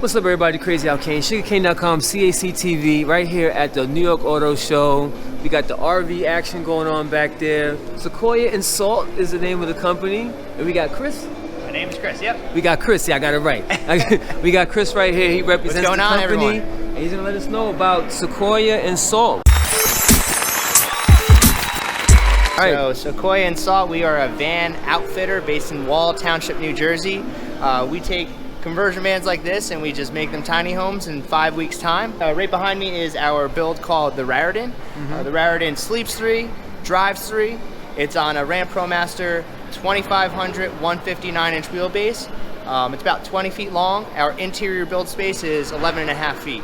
What's up, everybody? Crazy Out CAYNE, sugarcane.com, CACTV, right here at the New York Auto Show. We got the RV action going on back there. Sequoia and Salt is the name of the company. And we got Chris. My name is Chris, yep. We got Chris, yeah, I got it right. We got Chris right here. He represents the company. Everyone? And he's gonna let us know about Sequoia and Salt. So Sequoia and Salt, we are a van outfitter based in Wall Township, New Jersey. We take conversion vans like this and we just make them tiny homes in 5 weeks time. Right behind me is our build called the Raritan. The Raritan sleeps 3, drives 3. It's on a Ram ProMaster 2500 159-inch wheelbase. It's about 20 feet long. Our interior build space is 11.5 feet.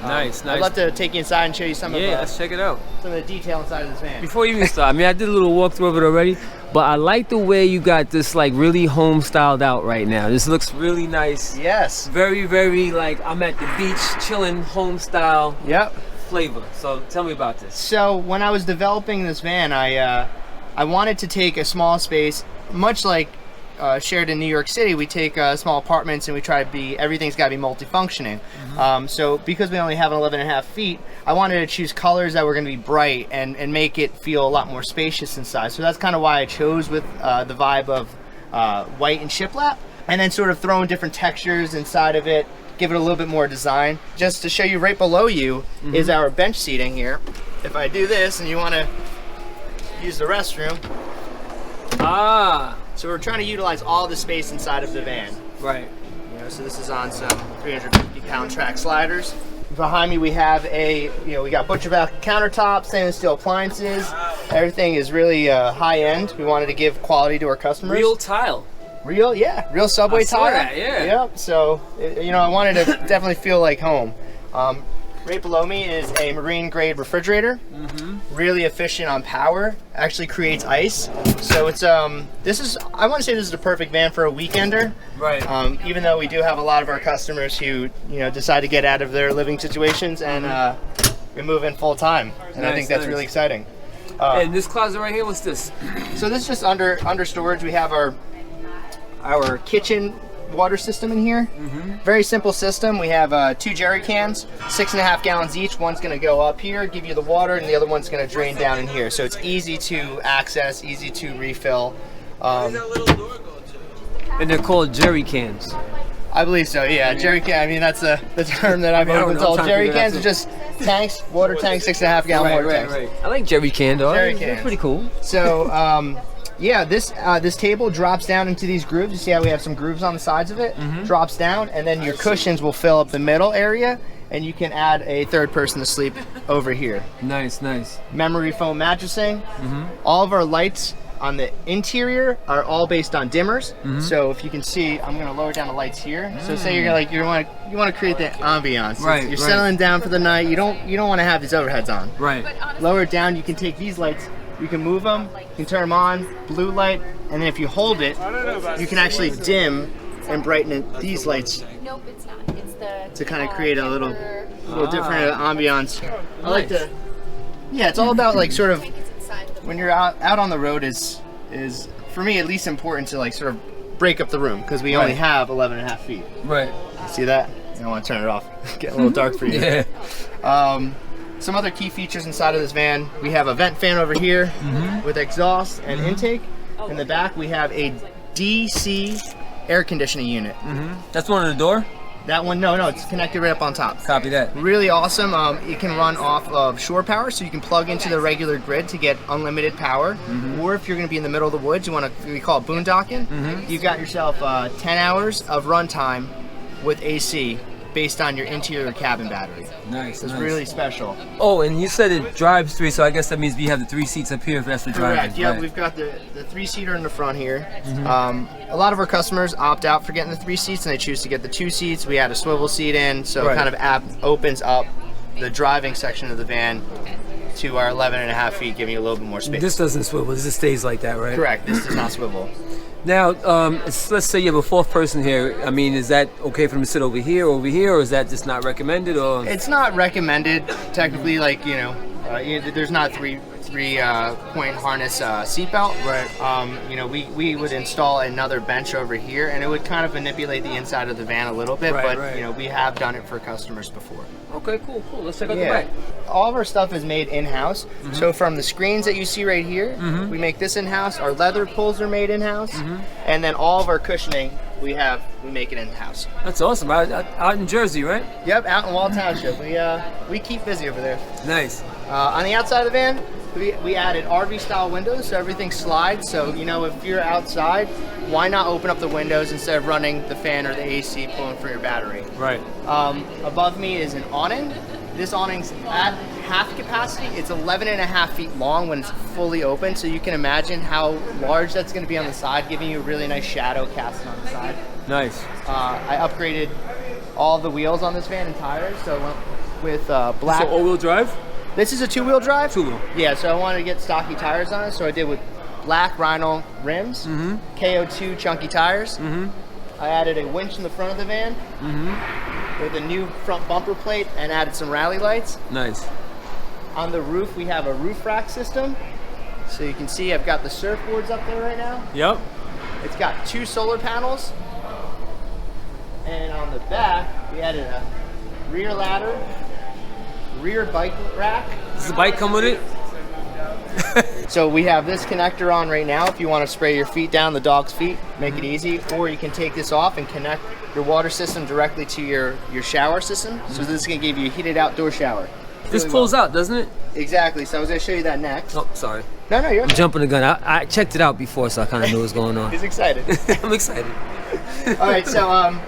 Nice. I'd love to take you inside and show you some let's check it out. Some of the detail inside of this van. Before you even start, I did a little walkthrough of it already, but I like the way you got this like really home styled out right now. This looks really nice. Yes. Very, very like I'm at the beach chilling home style Yep. flavor. So tell me about this. So when I was developing this van, I wanted to take a small space, much like shared in New York City. We take small apartments and we try to be, everything's got to be multifunctioning. So because we only have 11.5 feet, I wanted to choose colors that were going to be bright and make it feel a lot more spacious inside. So that's kind of why I chose with the vibe of white and shiplap, and then sort of throwing different textures inside of it, give it a little bit more design. Just to show you, right below you is our bench seating here. If I do this and you want to use the restroom. So we're trying to utilize all the space inside of the van. Right. You know, so this is on some 350-pound track sliders. Behind me we have we got butcher back countertops, stainless steel appliances. Everything is really high end. We wanted to give quality to our customers. Real tile. Real subway tile. That, yeah. Yep. So I wanted to definitely feel like home. Right below me is a marine grade refrigerator. Really efficient on power. Actually creates ice. So it's I want to say this is the perfect van for a weekender. Right. Even though we do have a lot of our customers who decide to get out of their living situations and we move in full time. And I think that's really exciting. And this closet right here, what's this? So this is just under storage. We have our kitchen water system in here. Very simple system. We have 2 jerry cans, 6.5 gallons each. One's going to go up here, give you the water, and the other one's going to drain down in here. So it's easy to access, easy to refill. And they're called jerry cans. I believe so, yeah. Jerry can. That's the term that I've been told. Jerry cans are just tanks, water tanks, 6.5 gallon water tanks. Right. I like jerry can though. Jerry cans. That's pretty cool. So yeah, this table drops down into these grooves. You see how we have some grooves on the sides of it? Drops down, and then your cushions will fill up the middle area, and you can add a third person to sleep over here. Nice. Memory foam mattressing. All of our lights on the interior are all based on dimmers. So if you can see, I'm going to lower down the lights here. So say you want to create the ambiance. Right. You're settling down for the night. You don't want to have these overheads on. Right. Lower it down. You can take these lights. You can move them, you can turn them on, blue light, and then if you hold it, you can actually dim and brighten these lights to kind of create a little different ambiance. I like to, it's all about like sort of, when you're out on the road is for me at least important to like sort of break up the room, because we only have 11.5 feet. Right. See that? I don't want to turn it off. It's getting a little dark for you. Yeah. Some other key features inside of this van: we have a vent fan over here with exhaust and intake. In the back, we have a DC air conditioning unit. That's one on the door? That one, no, it's connected right up on top. Copy that. Really awesome. It can run off of shore power, so you can plug into the regular grid to get unlimited power. Or if you're going to be in the middle of the woods, we call it boondocking. You've got yourself 10 hours of runtime with AC based on your interior cabin battery. Nice. It's really special. Oh, and you said it drives 3, so I guess that means we have the 3 seats up here if that's the driving. Correct. Yeah, we've got the 3-seater in the front here. A lot of our customers opt out for getting the 3 seats and they choose to get the 2 seats. We add a swivel seat in, so it kind of opens up the driving section of the van to our 11.5 feet, giving you a little bit more space. This doesn't swivel. This just stays like that, right? Correct. This does not swivel. Now, let's say you have a 4th person here. Is that okay for them to sit over here, or is that just not recommended? Or it's not recommended technically. There's not three 3-point harness seatbelt. Right. You know, we would install another bench over here, and it would kind of manipulate the inside of the van a little bit. Right, but right. you know, we have done it for customers before. Okay, cool. Let's check out the back. All of our stuff is made in-house. So from the screens that you see right here, we make this in-house. Our leather pulls are made in-house, and then all of our cushioning we make it in-house. That's awesome. Out in Jersey, right? Yep, out in Wall Township. We keep busy over there. Nice. On the outside of the van, we added RV style windows, so everything slides. So you know, if you're outside, why not open up the windows instead of running the fan or the AC pulling for your battery? Right. Above me is an awning. This awning's at half capacity. It's 11.5 feet long when it's fully open, so you can imagine how large that's going to be on the side, giving you a really nice shadow casting on the side. Nice. I upgraded all the wheels on this van and tires, so I went with black. So all-wheel drive? This is a two-wheel drive? Two-wheel. Yeah, so I wanted to get stocky tires on it, so I did with black Rhino rims, KO2 chunky tires. I added a winch in the front of the van with a new front bumper plate and added some rally lights. Nice. On the roof, we have a roof rack system. So you can see I've got the surfboards up there right now. Yep. It's got 2 solar panels. And on the back, we added a rear ladder, rear bike rack. Does the bike come with it? So we have this connector on right now if you want to spray your feet down, the dog's feet, make it easy. Or you can take this off and connect your water system directly to your shower system. So this is going to give you a heated outdoor shower. This pulls out, doesn't it? Exactly. So I was going to show you that next. Oh, sorry. No, you're I'm jumping the gun. I checked it out before, so I kind of knew what was going on. He's excited. I'm excited. All right, so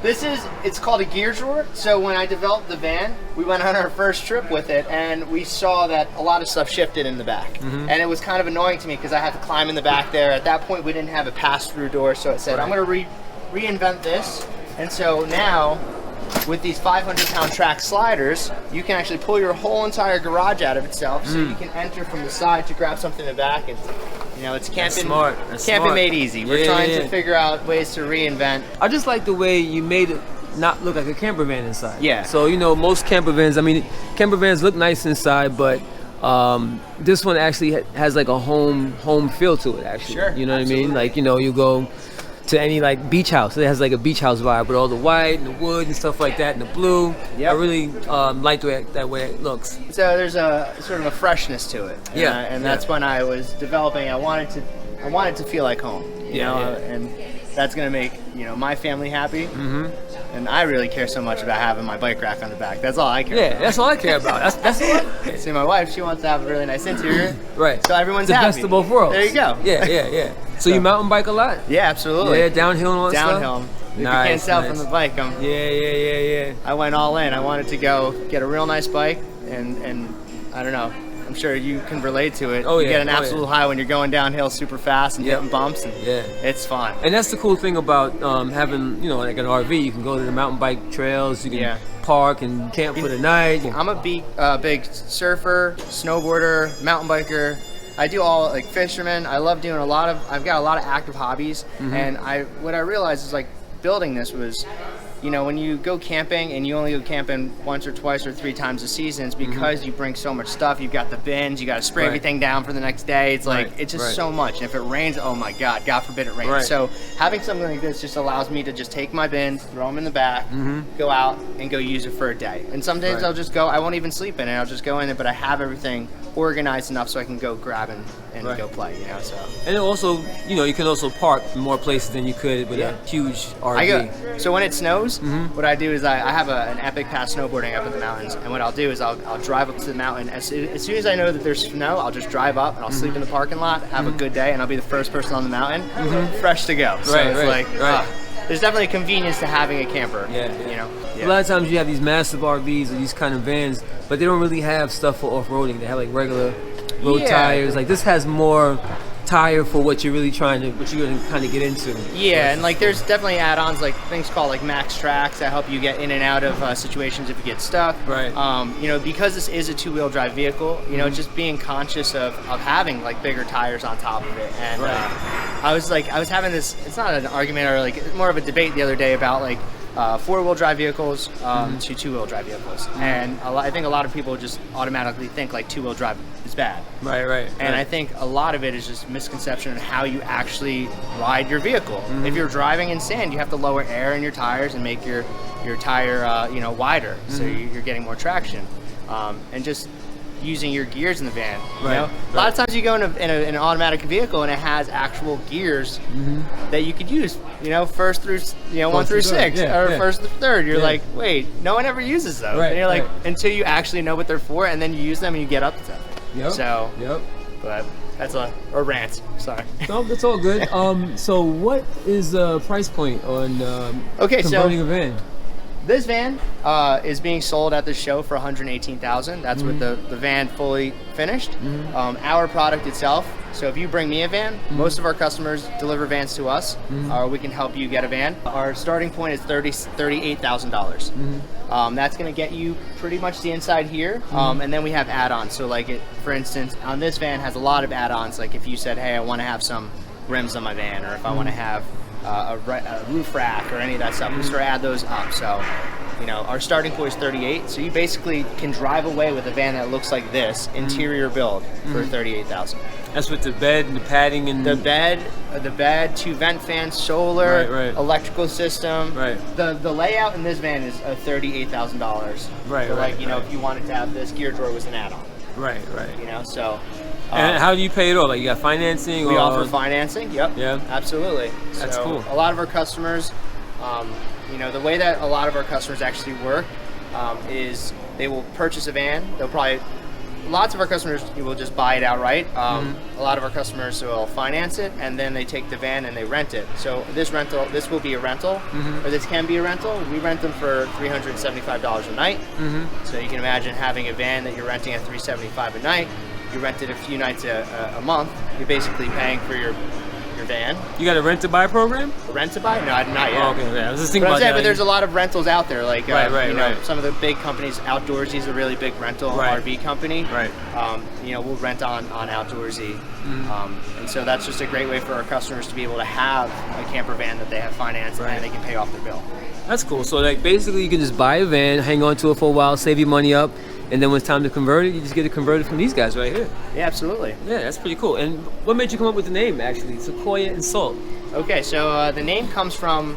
it's called a gear drawer. So when I developed the van, we went on our first trip with it, and we saw that a lot of stuff shifted in the back. And it was kind of annoying to me because I had to climb in the back there. At that point, we didn't have a pass-through door, so it said, I'm going to reinvent this. And so now, with these 500-pound track sliders, you can actually pull your whole entire garage out of itself, so you can enter from the side to grab something in the back. And you know, it can't be made easy. We're trying to figure out ways to reinvent. I just like the way you made it not look like a camper van inside. Yeah. So you know, most camper vans, I mean, camper vans look nice inside, but this one actually has like a home feel to it. Actually, Sure, you know what absolutely. I mean? Like, you know, you go to any like beach house, it has like a beach house vibe with all the white and the wood and stuff like that and the blue. Yep. I really like the way it looks. So there's a sort of a freshness to it. Yeah, And that's when I was developing. I wanted to feel like home. You know, and that's gonna make my family happy. And I really care so much about having my bike rack on the back. That's all I care about. That's all I care about. That's all I See, my wife, she wants to have a really nice interior. Right. So everyone's the happy. best of both worlds. There you go. Yeah. So you mountain bike a lot? Yeah, absolutely. Yeah, downhill and all that Downhill. stuff? If you can't tell from the bike, Yeah. I went all in. I wanted to go get a real nice bike, and I don't know. I'm sure you can relate to it. Oh, You yeah. get an absolute high when you're going downhill super fast and hitting bumps. And Yeah. It's fun. And that's the cool thing about having, like an RV. You can go to the mountain bike trails. You can park and camp for the night. I'm a big surfer, snowboarder, mountain biker. I do all like fisherman. I love doing I've got a lot of active hobbies. And what I realized is like building this was, when you go camping and you only go camping once or twice or 3 times a season, it's because you bring so much stuff. You've got the bins, you got to spray everything down for the next day. It's like, it's just so much. And if it rains, oh my God forbid it rains. So having something like this just allows me to just take my bins, throw them in the back, go out and go use it for a day. And some days I'll just go, I won't even sleep in it. I'll just go in it, but I have everything organized enough so I can go grab and go play, so. And it also, you can also park in more places than you could with a huge RV. So when it snows, what I do is I have an epic pass snowboarding up in the mountains, and what I'll do is I'll drive up to the mountain. As soon as I know that there's snow, I'll just drive up and I'll sleep in the parking lot, have a good day, and I'll be the first person on the mountain, fresh to go. So there's definitely a convenience to having a camper. A lot of times you have these massive RVs or these kind of vans, but they don't really have stuff for off-roading. They have like regular road tires. Like this has more tire for what you're really kind of get into. And like there's definitely add-ons like things called like max tracks that help you get in and out of situations if you get stuck. Because this is a 2-wheel drive vehicle, just being conscious of having like bigger tires on top of it. And I was having this, it's not an argument or like more of a debate the other day about like 4-wheel drive vehicles to 2-wheel drive vehicles. And I think a lot of people just automatically think like 2-wheel drive is bad. Right. And I think a lot of it is just misconception of how you actually ride your vehicle. If you're driving in sand, you have to lower air in your tires and make your tire wider, so you're getting more traction. And just using your gears in the van. You know? A lot of times you go in an automatic vehicle and it has actual gears that you could use. First through 1 through 6 or first through third. You're like, wait, no one ever uses those. And you're like, until you actually know what they're for, and then you use them and you get up to them. But that's a rant. Sorry. No, that's all good. So what is the price point on converting a van? This van is being sold at the show for $118,000. That's with the van fully finished. Our product itself. So if you bring me a van, most of our customers deliver vans to us, or we can help you get a van. Our starting point is $38,000. That's going to get you pretty much the inside here, and then we have add-ons. So for instance, on this van has a lot of add-ons. Like if you said, hey, I want to have some rims on my van, or if I want to have a roof rack or any of that stuff, we start to add those up. So, our starting point is 38. So you basically can drive away with a van that looks like this, interior build, for 38,000. That's with the bed and the padding and the bed, 2 vent fans, solar, electrical system. The layout in this van is $38,000. If you wanted to have this gear drawer was an add-on. So. And how do you pay it off? Like you got financing? We offer financing. Yep. Yeah. Absolutely. That's cool. A lot of our customers, the way that a lot of our customers actually work is they will purchase a van. Lots of our customers will just buy it outright. A lot of our customers will finance it, and then they take the van and they rent it. So this will be a rental, or this can be a rental. We rent them for $375 a night. So you can imagine having a van that you're renting at $375 a night. You rent it a few nights a month. You're basically paying for your van. You got a rent-to-buy program? Rent-to-buy? No, not yet. Oh, okay. I was just thinking about that. But there's a lot of rentals out there. Like, some of the big companies, Outdoorsy is a really big rental RV company. We'll rent on Outdoorsy. And so that's just a great way for our customers to be able to have a camper van that they have financed and they can pay off their bill. That's cool. So basically you can just buy a van, hang on to it for a while, save your money up, and then when it's time to convert it, you just get it converted from these guys right here. Yeah, absolutely. Yeah, that's pretty cool. And what made you come up with the name, actually, Sequoia and Salt? Okay, so the name comes from,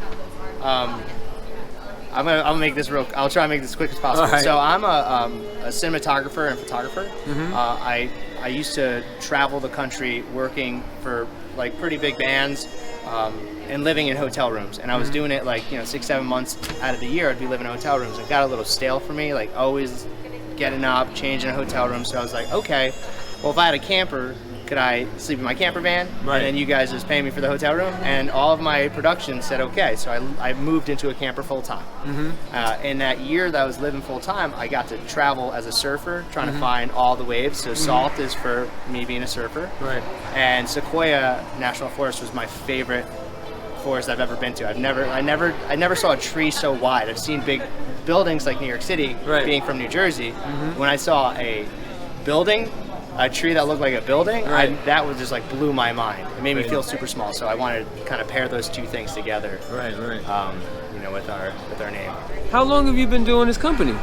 I'll make this I'll try to make this as quick as possible. Right. So I'm a cinematographer and photographer. I used to travel the country working for pretty big bands and living in hotel rooms. And I was doing it 6-7 months out of the year. I'd be living in hotel rooms. It got a little stale for me, always getting up, changing a hotel room. So I was like, okay, well, if I had a camper, could I sleep in my camper van? And then you guys just pay me for the hotel room? And all of my production said okay. So I moved into a camper full time. In that year that I was living full time, I got to travel as a surfer, trying to find all the waves. So Salt is for me being a surfer. And Sequoia National Forest was my favorite forest I've ever been to. I never saw a tree so wide. I've seen big buildings like New York City, being from New Jersey. When I saw a tree that looked like a building, that was just blew my mind. It made me feel super small. So I wanted to kind of pair those two things together. With our name. How long have you been doing this company?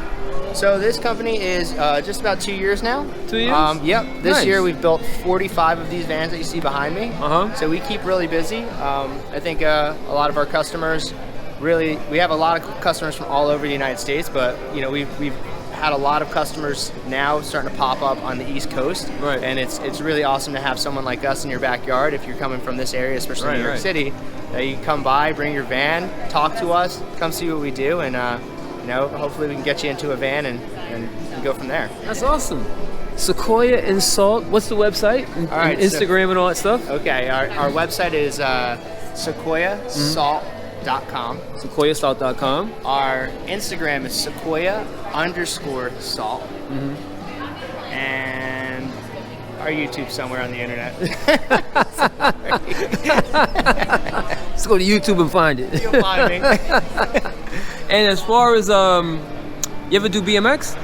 So this company is just about 2 years now. 2 years? Yep. This year we've built 45 of these vans that you see behind me. So we keep really busy. I think a lot of our customers we have a lot of customers from all over the United States, but we've had a lot of customers now starting to pop up on the East Coast, and it's really awesome to have someone like us in your backyard. If you're coming from this area, especially New York City, that you can come by, bring your van, talk to us, come see what we do, and hopefully we can get you into a van and go from there. That's awesome. Sequoia and Salt. What's the website? All right, Instagram and all that stuff? Okay, our website is sequoiasalt.com. Sequoiasalt.com. Our Instagram is Sequoia_salt. And our YouTube somewhere on the internet. Just go to YouTube and find it. You'll find me. And as far as, you ever do BMX?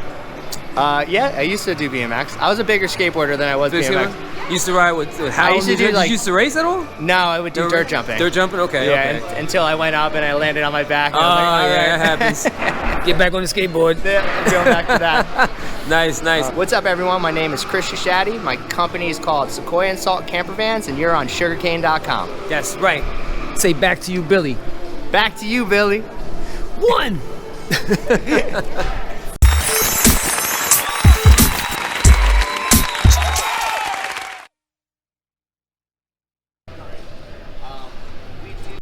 Yeah, I used to do BMX. I was a bigger skateboarder than I was BMX. Used to ride with how? used to do, did like- you used to race at all? No, I would do dirt jumping. Dirt jumping? Okay, Yeah, okay. until I went up and I landed on my back. Oh, And I was like, yeah, all it happens. Get back on the skateboard. Yeah, going back to that. Nice, nice. What's up, everyone? My name is Chris Shashadi. My company is called Sequoia And Salt Camper Vans, and you're on sugarcane.com. That's right. Say back to you, Billy. Back to you, Billy. 1.